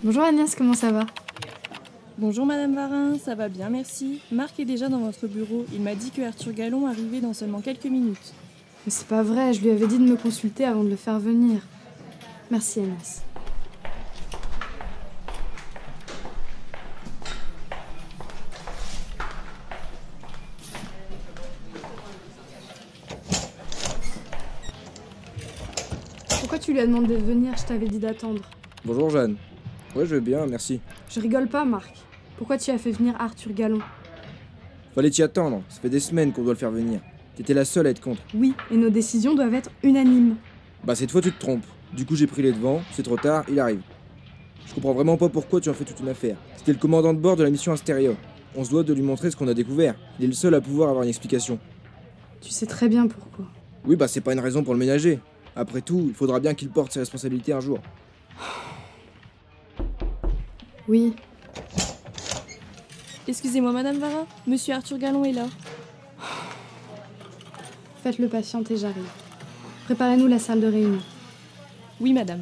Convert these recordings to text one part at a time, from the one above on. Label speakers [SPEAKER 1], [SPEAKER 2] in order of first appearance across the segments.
[SPEAKER 1] Bonjour Agnès, comment ça va?
[SPEAKER 2] Bonjour Madame Varin, ça va bien, merci. Marc est déjà dans votre bureau. Il m'a dit que Arthur Gallon arrivait dans seulement quelques minutes.
[SPEAKER 1] Mais c'est pas vrai, je lui avais dit de me consulter avant de le faire venir. Merci Agnès. Pourquoi tu lui as demandé de venir? Je t'avais dit d'attendre.
[SPEAKER 3] Bonjour Jeanne. Ouais, je vais bien, merci.
[SPEAKER 1] Je rigole pas, Marc. Pourquoi tu as fait venir Arthur Gallon?
[SPEAKER 3] Fallait t'y attendre, ça fait des semaines qu'on doit le faire venir. T'étais la seule à être contre.
[SPEAKER 1] Oui, et nos décisions doivent être unanimes.
[SPEAKER 3] Bah cette fois tu te trompes. Du coup j'ai pris les devants, c'est trop tard, il arrive. Je comprends vraiment pas pourquoi tu en fais toute une affaire. C'était le commandant de bord de la mission Astéria. On se doit de lui montrer ce qu'on a découvert. Il est le seul à pouvoir avoir une explication.
[SPEAKER 1] Tu sais très bien pourquoi.
[SPEAKER 3] Oui bah c'est pas une raison pour le ménager. Après tout, il faudra bien qu'il porte ses responsabilités un jour.
[SPEAKER 1] Oui.
[SPEAKER 2] Excusez-moi Madame Varin, Monsieur Arthur Gallon est là.
[SPEAKER 1] Faites-le patienter, j'arrive. Préparez-nous la salle de réunion.
[SPEAKER 2] Oui Madame.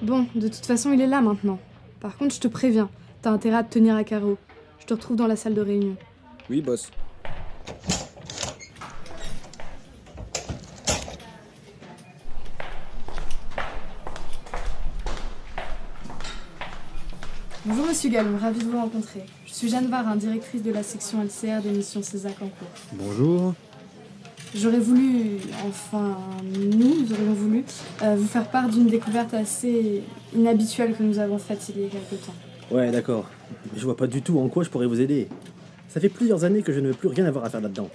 [SPEAKER 1] Bon, de toute façon, il est là maintenant. Par contre, je te préviens, t'as intérêt à te tenir à carreau. Je te retrouve dans la salle de réunion.
[SPEAKER 3] Oui boss.
[SPEAKER 1] Bonjour Monsieur Gallon, ravi de vous rencontrer. Je suis Jeanne Varin, directrice de la section LCR des missions Césac en cours.
[SPEAKER 4] Bonjour.
[SPEAKER 1] J'aurais voulu, nous aurions voulu, vous faire part d'une découverte assez inhabituelle que nous avons faite il y a quelque temps.
[SPEAKER 4] Ouais, d'accord. Je vois pas du tout en quoi je pourrais vous aider. Ça fait plusieurs années que je ne veux plus rien avoir à faire là-dedans.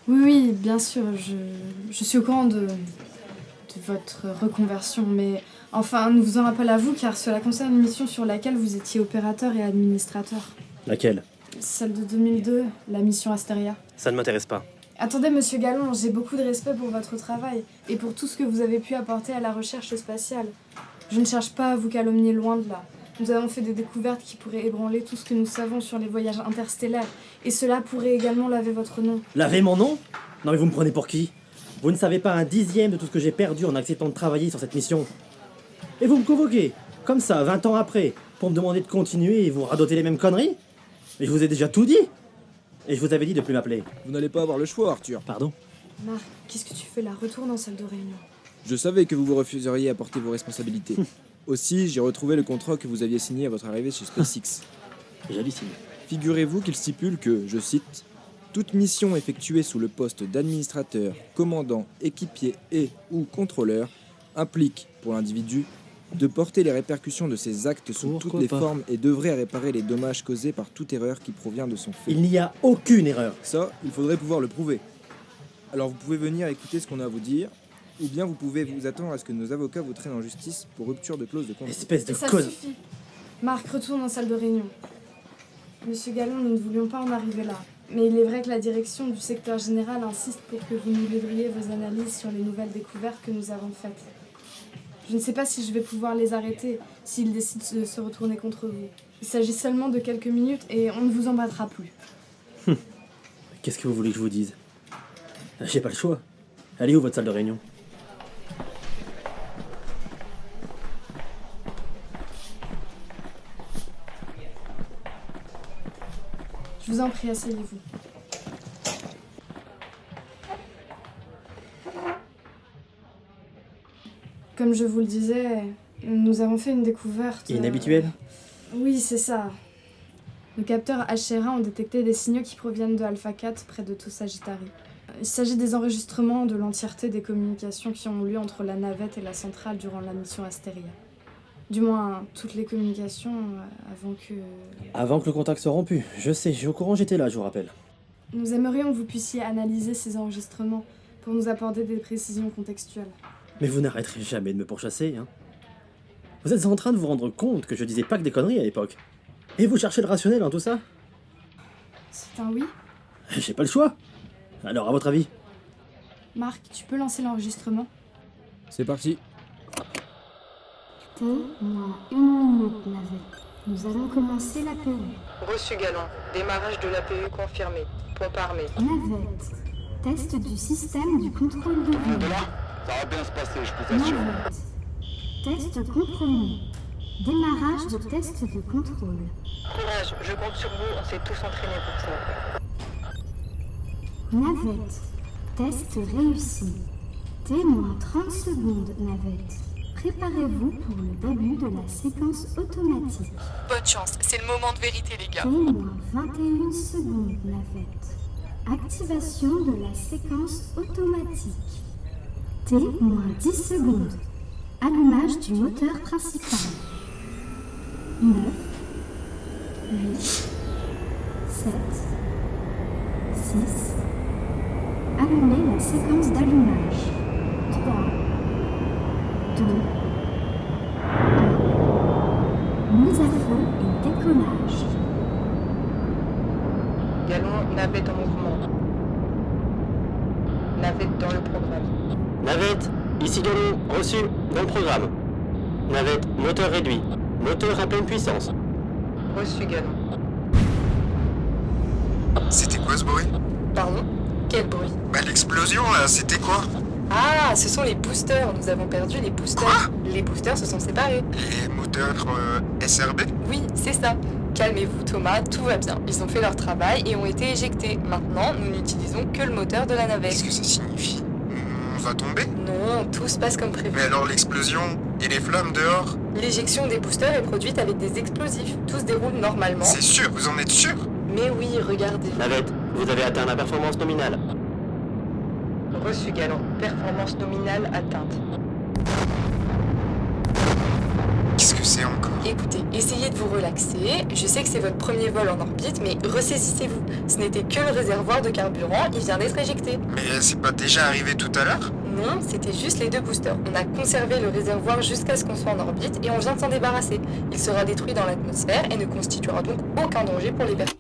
[SPEAKER 1] Oui, bien sûr, je suis au courant de votre reconversion, mais enfin, nous vous en rappelons à vous car cela concerne une mission sur laquelle vous étiez opérateur et administrateur.
[SPEAKER 4] Laquelle?
[SPEAKER 1] Celle de 2002, la mission Astéria.
[SPEAKER 4] Ça ne m'intéresse pas.
[SPEAKER 1] Attendez, Monsieur Gallon, j'ai beaucoup de respect pour votre travail et pour tout ce que vous avez pu apporter à la recherche spatiale. Je ne cherche pas à vous calomnier, loin de là. Nous avons fait des découvertes qui pourraient ébranler tout ce que nous savons sur les voyages interstellaires, et cela pourrait également laver votre nom.
[SPEAKER 4] Laver mon nom? Non mais vous me prenez pour qui? Vous ne savez pas un dixième de tout ce que j'ai perdu en acceptant de travailler sur cette mission. Et vous me convoquez, comme ça, 20 ans après, pour me demander de continuer et vous radoter les mêmes conneries? Mais je vous ai déjà tout dit. Et je vous avais dit de plus m'appeler.
[SPEAKER 3] Vous n'allez pas avoir le choix Arthur.
[SPEAKER 4] Pardon?
[SPEAKER 1] Marc, qu'est-ce que tu fais là? Retourne en salle de réunion.
[SPEAKER 3] Je savais que vous refuseriez à porter vos responsabilités. Aussi, j'ai retrouvé le contrat que vous aviez signé à votre arrivée chez SpaceX.
[SPEAKER 4] J'hallucine.
[SPEAKER 3] Figurez-vous qu'il stipule que, je cite, « Toute mission effectuée sous le poste d'administrateur, commandant, équipier et ou contrôleur implique, pour l'individu, de porter les répercussions de ses actes sous toutes les formes et d'œuvrer à réparer les dommages causés par toute erreur qui provient de son fait. »
[SPEAKER 4] Il n'y a aucune erreur.
[SPEAKER 3] Ça, il faudrait pouvoir le prouver. Alors vous pouvez venir écouter ce qu'on a à vous dire, ou bien vous pouvez vous attendre à ce que nos avocats vous traînent en justice pour rupture de clause de contrat.
[SPEAKER 4] Espèce de
[SPEAKER 1] Ça
[SPEAKER 4] conne.
[SPEAKER 1] suffit. Marc, retourne en salle de réunion. Monsieur Gallon, nous ne voulions pas en arriver là. Mais il est vrai que la direction du secteur général insiste pour que vous nous livriez vos analyses sur les nouvelles découvertes que nous avons faites. Je ne sais pas si je vais pouvoir les arrêter s'ils décident de se retourner contre vous. Il s'agit seulement de quelques minutes et on ne vous en battra plus.
[SPEAKER 4] Qu'est-ce que vous voulez que je vous dise? J'ai pas le choix. Allez où votre salle de réunion?
[SPEAKER 1] Je vous en prie, asseyez-vous. Comme je vous le disais, nous avons fait une découverte...
[SPEAKER 4] Inhabituelle?
[SPEAKER 1] Oui, c'est ça. Nos capteurs HRA ont détecté des signaux qui proviennent de Alpha 4 près de Sagittari. Il s'agit des enregistrements de l'entièreté des communications qui ont lieu entre la navette et la centrale durant la mission Astéria. Du moins, toutes les communications avant que...
[SPEAKER 4] Avant que le contact soit rompu. Je sais, j'ai au courant, j'étais là, je vous rappelle.
[SPEAKER 1] Nous aimerions que vous puissiez analyser ces enregistrements pour nous apporter des précisions contextuelles.
[SPEAKER 4] Mais vous n'arrêterez jamais de me pourchasser, hein. Vous êtes en train de vous rendre compte que je disais pas que des conneries à l'époque. Et vous cherchez le rationnel dans tout ça?
[SPEAKER 1] C'est un oui?
[SPEAKER 4] J'ai pas le choix. Alors, à votre avis?
[SPEAKER 1] Marc, tu peux lancer l'enregistrement?
[SPEAKER 3] C'est parti.
[SPEAKER 5] T moins une minute, navette. Nous allons commencer l'APU.
[SPEAKER 6] Reçu Gallon. Démarrage de l'APU confirmé. Pompe armée.
[SPEAKER 5] Navette. Test du système du contrôle de vol.
[SPEAKER 7] Ça va bien se passer, je vous assure.
[SPEAKER 5] Navette. Test contrôlé. Démarrage de test de contrôle.
[SPEAKER 6] Courage, je compte sur vous, on s'est tous entraînés pour ça.
[SPEAKER 5] Navette. Test réussi. T-30 secondes, navette. Préparez-vous pour le début de la séquence automatique.
[SPEAKER 2] Bonne chance, c'est le moment de vérité les gars.
[SPEAKER 5] T-21 secondes, navette. Activation de la séquence automatique. T-10 secondes. Allumage du moteur principal. 9, 8, 7, 6. Allumez la séquence d'allumage. 3, 2, 1. Mise à feu et décollage.
[SPEAKER 6] Galon, navette en mouvement. Navette dans le programme.
[SPEAKER 4] Navette, ici Galon, reçu, dans le programme. Navette, moteur réduit. Moteur à pleine puissance.
[SPEAKER 6] Reçu, Galon.
[SPEAKER 7] C'était quoi ce bruit?
[SPEAKER 8] Pardon? Quel bruit?
[SPEAKER 7] Bah l'explosion là, c'était quoi?
[SPEAKER 8] Ah, ce sont les boosters. Nous avons perdu les boosters.
[SPEAKER 7] Quoi?
[SPEAKER 8] Les boosters se sont séparés.
[SPEAKER 7] Les moteurs SRB?
[SPEAKER 8] Oui, c'est ça. Calmez-vous Thomas, tout va bien. Ils ont fait leur travail et ont été éjectés. Maintenant, nous n'utilisons que le moteur de la navette.
[SPEAKER 7] Qu'est-ce que ça signifie? On va tomber?
[SPEAKER 8] Non, tout se passe comme prévu.
[SPEAKER 7] Mais alors l'explosion et les flammes dehors?
[SPEAKER 8] L'éjection des boosters est produite avec des explosifs. Tout se déroule normalement.
[SPEAKER 7] C'est sûr, vous en êtes sûr?
[SPEAKER 8] Mais oui, regardez.
[SPEAKER 4] Navette, vous avez atteint la performance nominale.
[SPEAKER 6] Reçu, Galon. Performance nominale atteinte.
[SPEAKER 7] Qu'est-ce que c'est encore?
[SPEAKER 8] Écoutez, essayez de vous relaxer. Je sais que c'est votre premier vol en orbite, mais ressaisissez-vous. Ce n'était que le réservoir de carburant, il vient d'être éjecté.
[SPEAKER 7] Mais c'est pas déjà arrivé tout à l'heure?
[SPEAKER 8] Non, c'était juste les deux boosters. On a conservé le réservoir jusqu'à ce qu'on soit en orbite et on vient de s'en débarrasser. Il sera détruit dans l'atmosphère et ne constituera donc aucun danger pour les personnes.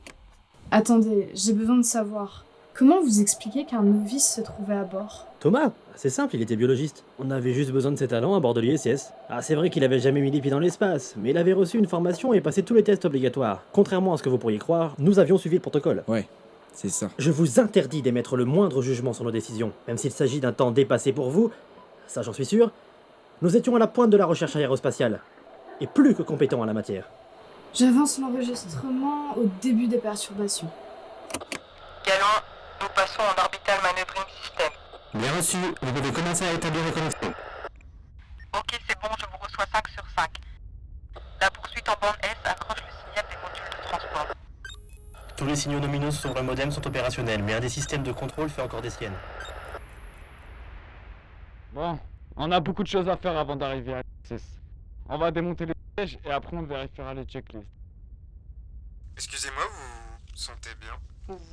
[SPEAKER 1] Attendez, j'ai besoin de savoir. Comment vous expliquez qu'un novice se trouvait à bord?
[SPEAKER 4] Thomas, c'est simple, il était biologiste. On avait juste besoin de ses talents à bord de l'ISS. Ah, c'est vrai qu'il avait jamais mis les pieds dans l'espace, mais il avait reçu une formation et passé tous les tests obligatoires. Contrairement à ce que vous pourriez croire, nous avions suivi le protocole.
[SPEAKER 3] Ouais, c'est ça.
[SPEAKER 4] Je vous interdis d'émettre le moindre jugement sur nos décisions, même s'il s'agit d'un temps dépassé pour vous, ça j'en suis sûr. Nous étions à la pointe de la recherche aérospatiale, et plus que compétents en la matière.
[SPEAKER 1] J'avance l'enregistrement au début des perturbations.
[SPEAKER 6] Galon, nous passons en orbital maneuvering system.
[SPEAKER 4] Bien reçu, vous pouvez commencer à établir les connexions.
[SPEAKER 6] Ok, c'est bon, je vous reçois 5 sur 5. La poursuite en bande S accroche le signal des modules de transport.
[SPEAKER 4] Tous les signaux nominaux sur le modem sont opérationnels, mais un des systèmes de contrôle fait encore des siennes.
[SPEAKER 9] Bon, on a beaucoup de choses à faire avant d'arriver à l'ISS. On va démonter les sièges et après on vérifiera les checklists.
[SPEAKER 7] Excusez-moi, vous vous sentez bien?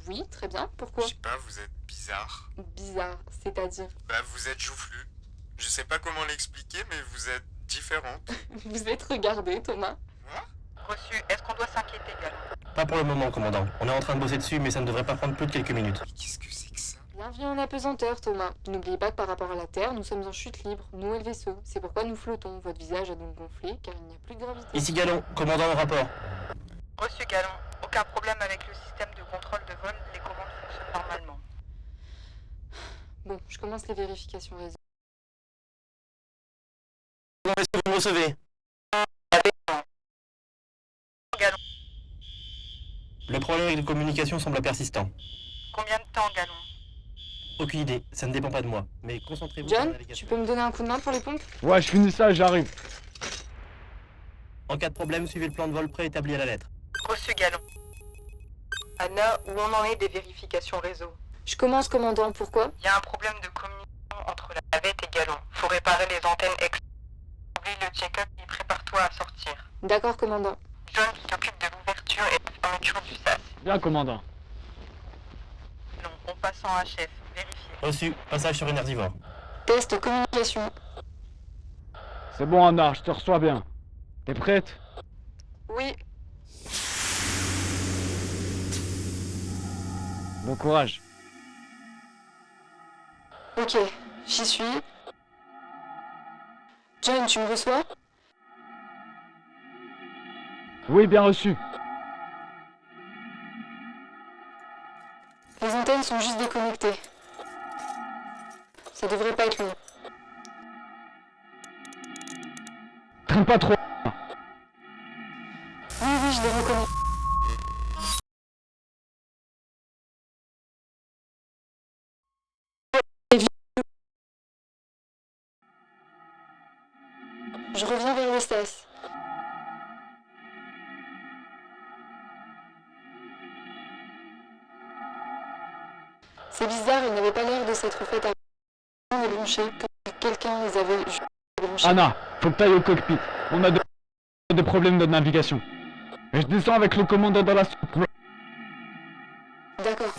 [SPEAKER 8] Oui, très bien. Pourquoi?
[SPEAKER 7] Je sais pas, vous êtes bizarre.
[SPEAKER 8] Bizarre, c'est-à-dire.
[SPEAKER 7] Bah vous êtes joufflu. Je sais pas comment l'expliquer, mais vous êtes différente.
[SPEAKER 8] Vous êtes regardé, Thomas.
[SPEAKER 6] Reçu, est-ce qu'on doit s'inquiéter, Galon?
[SPEAKER 4] Pas pour le moment, commandant. On est en train de bosser dessus, mais ça ne devrait pas prendre plus de quelques minutes.
[SPEAKER 7] Mais qu'est-ce que c'est que ça?
[SPEAKER 8] Bienvenue en apesanteur, Thomas. N'oubliez pas que par rapport à la Terre, nous sommes en chute libre, nous et le vaisseau. C'est pourquoi nous flottons. Votre visage a donc gonflé, car il n'y a plus de gravité.
[SPEAKER 4] Ici Galon, commandant au rapport.
[SPEAKER 6] Reçu, Galon. Aucun problème avec le système de contrôle de vol, les commandes fonctionnent normalement.
[SPEAKER 8] Bon, je commence les vérifications réseau.
[SPEAKER 4] Est-ce que vous me recevez?
[SPEAKER 6] Galon.
[SPEAKER 4] Le problème de communication semble persistant.
[SPEAKER 6] Combien de temps, Galon?
[SPEAKER 4] Aucune idée, ça ne dépend pas de moi. Mais concentrez-vous sur la
[SPEAKER 8] John,
[SPEAKER 4] navigation.
[SPEAKER 8] tu peux me donner un coup de main pour les pompes?
[SPEAKER 9] Ouais, je finis ça et j'arrive.
[SPEAKER 4] En cas de problème, suivez le plan de vol préétabli à la lettre.
[SPEAKER 6] Reçu, Galon. Anna, où on en est des vérifications réseau?
[SPEAKER 8] Je commence, commandant. Pourquoi?
[SPEAKER 6] Il y a un problème de communication entre la navette et Galon. Faut réparer les antennes ex. Oublie le check-up et prépare-toi à sortir.
[SPEAKER 8] D'accord, commandant.
[SPEAKER 6] John qui s'occupe de l'ouverture et de la fermeture du SAS.
[SPEAKER 9] Bien, commandant.
[SPEAKER 6] Non, on passe en HF. Vérifiez.
[SPEAKER 4] Reçu, passage sur énergivore.
[SPEAKER 8] Test communication.
[SPEAKER 9] C'est bon, Anna, je te reçois bien. T'es prête?
[SPEAKER 8] Oui.
[SPEAKER 9] Bon courage.
[SPEAKER 8] Ok, j'y suis. John, tu me reçois?
[SPEAKER 9] Oui, bien reçu.
[SPEAKER 8] Les antennes sont juste déconnectées. Ça devrait pas être long.
[SPEAKER 9] traîne pas trop.
[SPEAKER 8] Oui, je les reconnais. Je reviens vers le SAS. C'est bizarre, ils n'avaient pas l'air de s'être fait à les brancher, comme quelqu'un les avait juste branchés.
[SPEAKER 9] Anna, faut que t'ailles au cockpit. On a des problèmes de navigation. Et je descends avec le commandant dans la soupe.
[SPEAKER 8] D'accord.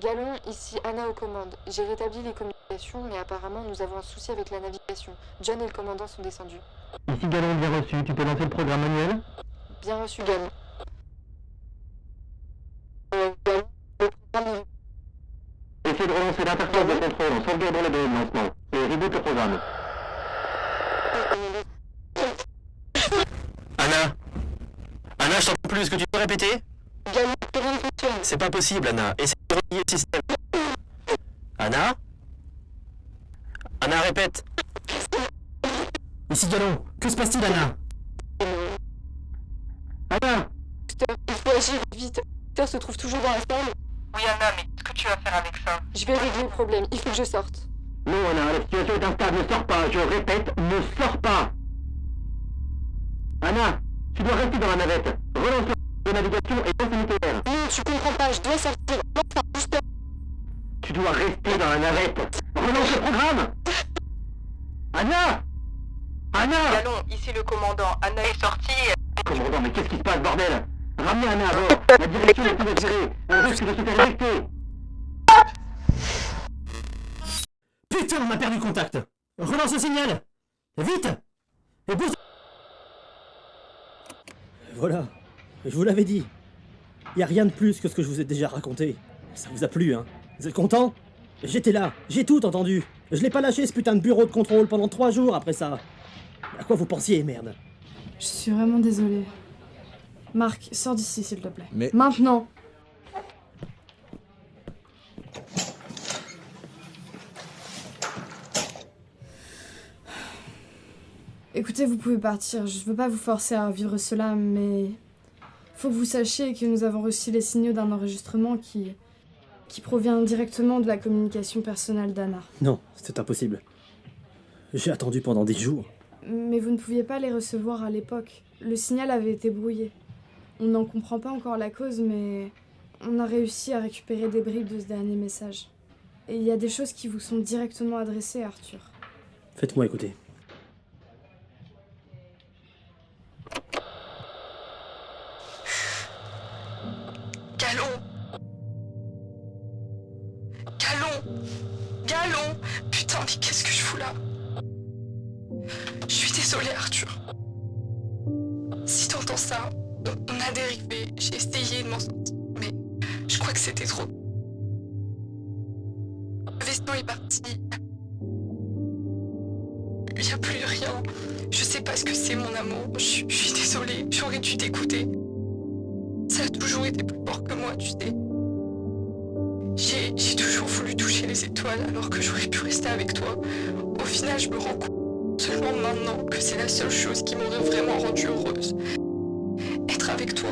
[SPEAKER 8] Galon, ici Anna aux commandes. J'ai rétabli les communications, mais apparemment nous avons un souci avec la navigation. John et le commandant sont descendus.
[SPEAKER 4] Ici Galon, bien reçu. Tu peux lancer le programme manuel?
[SPEAKER 8] Bien reçu, Galon. Galon, le programme est...
[SPEAKER 4] Essaye de relancer l'interface de contrôle en sauvegardant les données de lancement. Et reboot le programme.
[SPEAKER 10] Anna Anna, je t'entends plus, est-ce que tu peux répéter?
[SPEAKER 8] Galon, rien ne fonctionne.
[SPEAKER 10] C'est pas possible, Anna. Essaye de relier le système. Anna Anna, répète.
[SPEAKER 4] Ici Galon, que se passe-t-il, Anna? Anna!
[SPEAKER 8] Il faut agir vite. Peter se trouve toujours dans la salle.
[SPEAKER 6] Oui, Anna, mais qu'est-ce que tu vas faire avec ça?
[SPEAKER 8] Je vais régler le problème. Il faut que je sorte.
[SPEAKER 4] Non, Anna, la situation est instable, ne sors pas, je répète, ne sors pas! Anna, tu dois rester dans la navette. Relance la navigation et lance le nucléaire.
[SPEAKER 8] Non, tu comprends pas. Je dois sortir. Enfin, booster.
[SPEAKER 4] Tu dois rester dans la navette. Relance le programme! Anna! Anna!
[SPEAKER 6] Galon, ici le commandant. Anna est sortie.
[SPEAKER 4] Commandant, mais qu'est-ce qui se passe, bordel? Ramenez Anna à bord. La direction est plus assurée. Elle risque de se faire éjecter. Putain, on a perdu contact. Relance le signal. Vite! Et boost. Voilà. Je vous l'avais dit. Y a rien de plus que ce que je vous ai déjà raconté. Ça vous a plu, hein? Vous êtes content? J'étais là. J'ai tout entendu. Je l'ai pas lâché, ce putain de bureau de contrôle, pendant 3 jours après ça. À quoi vous pensiez, merde?
[SPEAKER 1] Je suis vraiment désolée. Marc, sors d'ici, s'il te plaît.
[SPEAKER 3] Mais-
[SPEAKER 1] Maintenant! Écoutez, vous pouvez partir. Je veux pas vous forcer à vivre cela, mais... Faut que vous sachiez que nous avons reçu les signaux d'un enregistrement qui provient directement de la communication personnelle d'Anna.
[SPEAKER 4] Non, c'est impossible. J'ai attendu pendant 10 jours.
[SPEAKER 1] Mais vous ne pouviez pas les recevoir à l'époque. Le signal avait été brouillé. On n'en comprend pas encore la cause, mais on a réussi à récupérer des bribes de ce dernier message. Et il y a des choses qui vous sont directement adressées, Arthur.
[SPEAKER 4] Faites-moi écouter.
[SPEAKER 8] Galon! Galon! Putain, mais qu'est-ce que je fous là? Je suis désolée, Arthur. Si t'entends ça, on a dérivé. J'ai essayé de m'en sortir, mais je crois que c'était trop. Le vaisseau est parti. Il n'y a plus rien. Je sais pas ce que c'est, mon amour. Je suis désolée. J'aurais dû t'écouter. Ça a toujours été plus fort que moi, tu sais. J'ai toujours voulu toucher les étoiles alors que j'aurais pu rester avec toi. Au final, je me rends compte seulement maintenant que c'est la seule chose qui m'aurait vraiment rendue heureuse. Être avec toi,